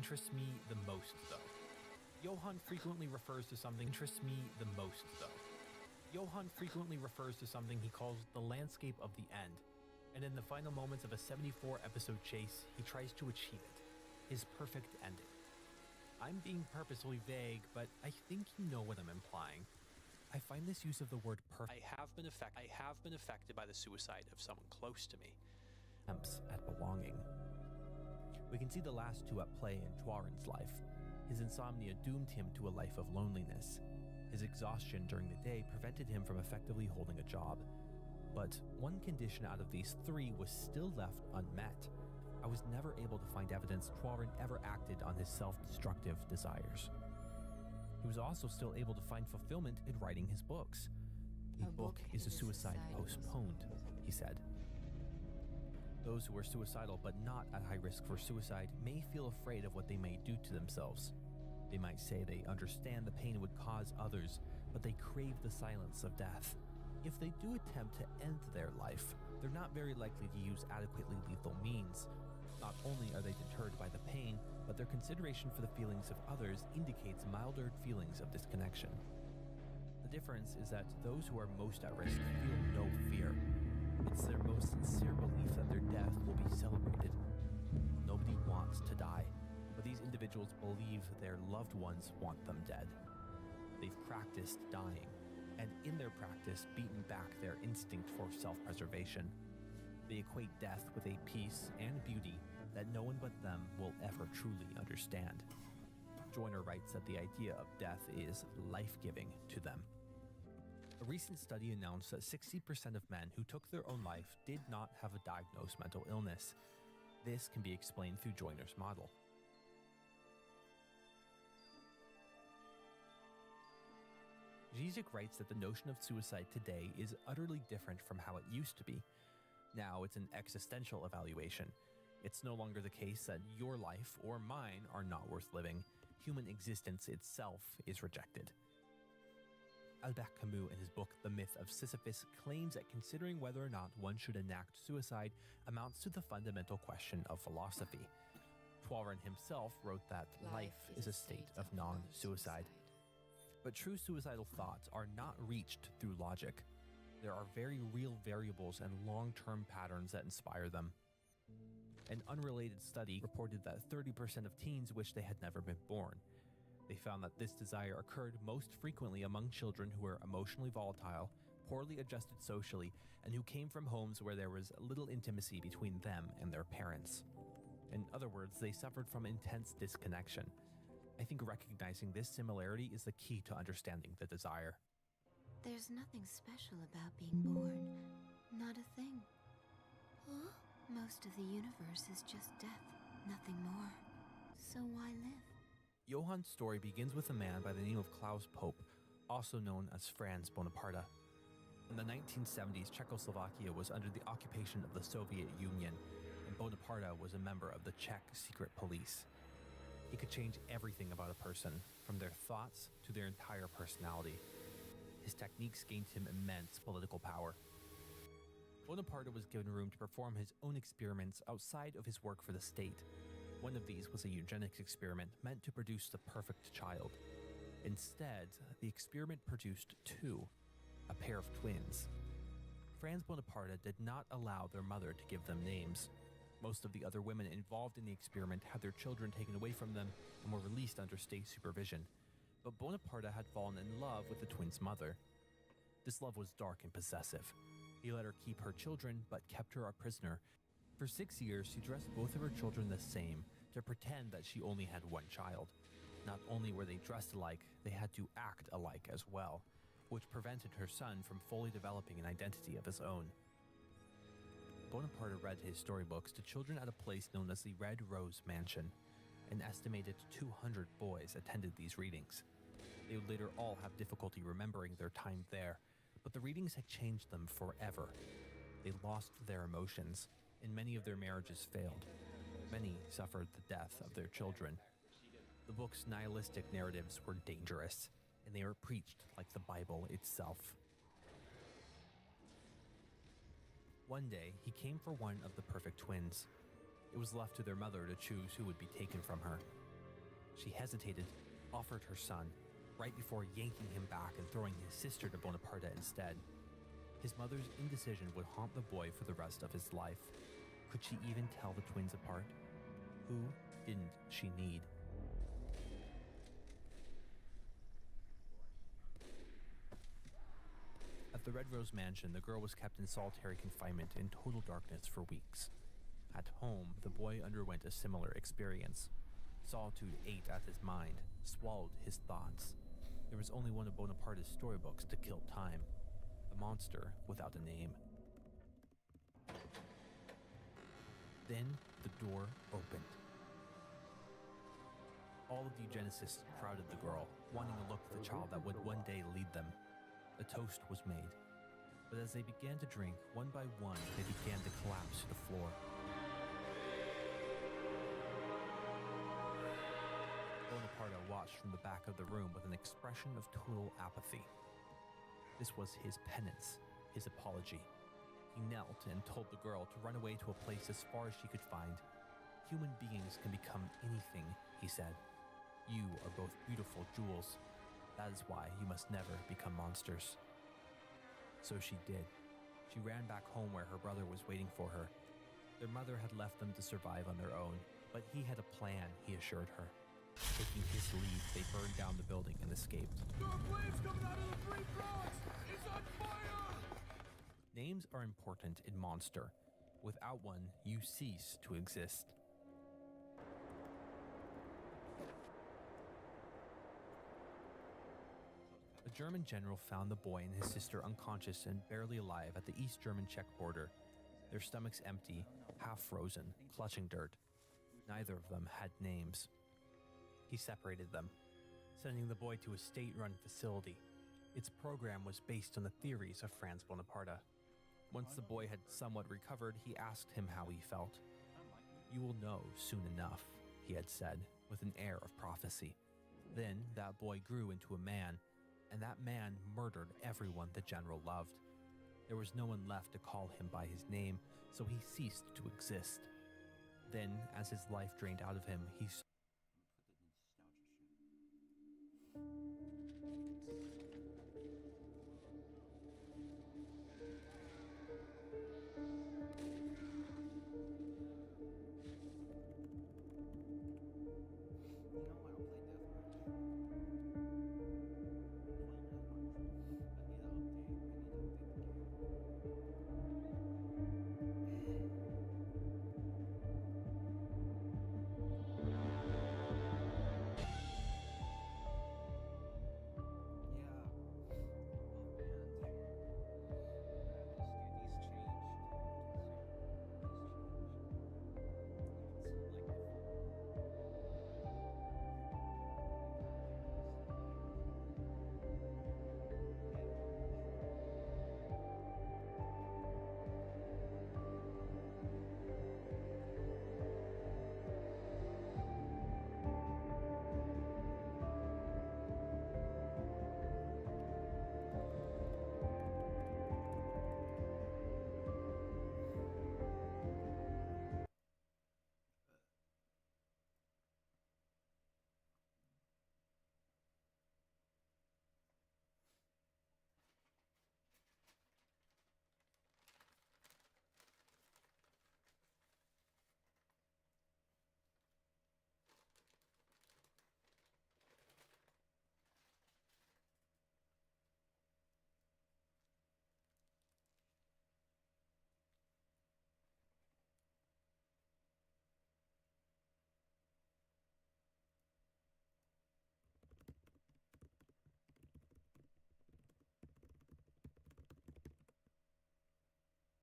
interests me the most, though. Johann frequently refers to something he calls the landscape of the end, and in the final moments of a 74-episode chase, he tries to achieve it, his perfect ending. I'm being purposely vague, but I think you know what I'm implying. I find this use of the word perfect. I have been affected by the suicide of someone close to me. Attempts at belonging. We can see the last two at play in Tuaren's life. His insomnia doomed him to a life of loneliness. His exhaustion during the day prevented him from effectively holding a job. But one condition out of these three was still left unmet. I was never able to find evidence Tuaren ever acted on his self-destructive desires. He was also still able to find fulfillment in writing his books. A book is a suicide postponed, he said. Those who are suicidal but not at high risk for suicide may feel afraid of what they may do to themselves. They might say they understand the pain it would cause others, but they crave the silence of death. If they do attempt to end their life, they're not very likely to use adequately lethal means. Not only are they deterred by the pain, but their consideration for the feelings of others indicates milder feelings of disconnection. The difference is that those who are most at risk feel no fear. It's their most sincere belief that their death will be celebrated. Nobody wants to die, but these individuals believe their loved ones want them dead. They've practiced dying, and in their practice beaten back their instinct for self-preservation. They equate death with a peace and beauty that no one but them will ever truly understand. Joyner writes that the idea of death is life-giving to them. A recent study announced that 60% of men who took their own life did not have a diagnosed mental illness. This can be explained through Joyner's model. Zizek writes that the notion of suicide today is utterly different from how it used to be. Now it's an existential evaluation. It's no longer the case that your life or mine are not worth living. Human existence itself is rejected. Albert Camus, in his book The Myth of Sisyphus, claims that considering whether or not one should enact suicide amounts to the fundamental question of philosophy. Tuaren himself wrote that life is a state of non-suicide. But true suicidal thoughts are not reached through logic. There are very real variables and long-term patterns that inspire them. An unrelated study reported that 30% of teens wish they had never been born. They found that this desire occurred most frequently among children who were emotionally volatile, poorly adjusted socially, and who came from homes where there was little intimacy between them and their parents. In other words, they suffered from intense disconnection. I think recognizing this similarity is the key to understanding the desire. There's nothing special about being born. Not a thing. Huh? Most of the universe is just death, nothing more. So why live? Johann's story begins with a man by the name of Klaus Pope, also known as Franz Bonaparte. In the 1970s, Czechoslovakia was under the occupation of the Soviet Union, and Bonaparte was a member of the Czech secret police. He could change everything about a person, from their thoughts to their entire personality. His techniques gained him immense political power. Bonaparte was given room to perform his own experiments outside of his work for the state. One of these was a eugenics experiment meant to produce the perfect child. Instead, the experiment produced two, a pair of twins. Franz Bonaparte did not allow their mother to give them names. Most of the other women involved in the experiment had their children taken away from them and were released under state supervision. But Bonaparte had fallen in love with the twins' mother. This love was dark and possessive. He let her keep her children, but kept her a prisoner. For 6 years, she dressed both of her children the same, to pretend that she only had one child. Not only were they dressed alike, they had to act alike as well, which prevented her son from fully developing an identity of his own. Bonaparte read his storybooks to children at a place known as the Red Rose Mansion. An estimated 200 boys attended these readings. They would later all have difficulty remembering their time there, but the readings had changed them forever. They lost their emotions, and many of their marriages failed. Many suffered the death of their children. The book's nihilistic narratives were dangerous, and they were preached like the Bible itself. One day, he came for one of the perfect twins. It was left to their mother to choose who would be taken from her. She hesitated, offered her son, right before yanking him back and throwing his sister to Bonaparte instead. His mother's indecision would haunt the boy for the rest of his life. Could she even tell the twins apart? Who didn't she need? At the Red Rose Mansion, the girl was kept in solitary confinement in total darkness for weeks. At home, the boy underwent a similar experience. Solitude ate at his mind, swallowed his thoughts. There was only one of Bonaparte's storybooks to kill time. The monster without a name. Then the door opened. All of the eugenicists crowded the girl, wanting a look at the child that would one day lead them. A toast was made, but as they began to drink, one by one, they began to collapse to the floor. Bonaparte watched from the back of the room with an expression of total apathy. This was his penance, his apology. He knelt and told the girl to run away to a place as far as she could find. Human beings can become anything, he said. You are both beautiful jewels. That is why you must never become monsters. So she did. She ran back home where her brother was waiting for her. Their mother had left them to survive on their own, but he had a plan, he assured her. Taking his lead, they burned down the building and escaped. There are flames coming out of the three frogs! It's on fire! Names are important in Monster. Without one, you cease to exist. A German general found the boy and his sister unconscious and barely alive at the East German-Czech border. Their stomachs empty, half frozen, clutching dirt. Neither of them had names. He separated them, sending the boy to a state-run facility. Its program was based on the theories of Franz Bonaparte. Once the boy had somewhat recovered, he asked him how he felt. "You will know soon enough," he had said, with an air of prophecy. Then that boy grew into a man, and that man murdered everyone the general loved. There was no one left to call him by his name, so he ceased to exist. Then, as his life drained out of him, he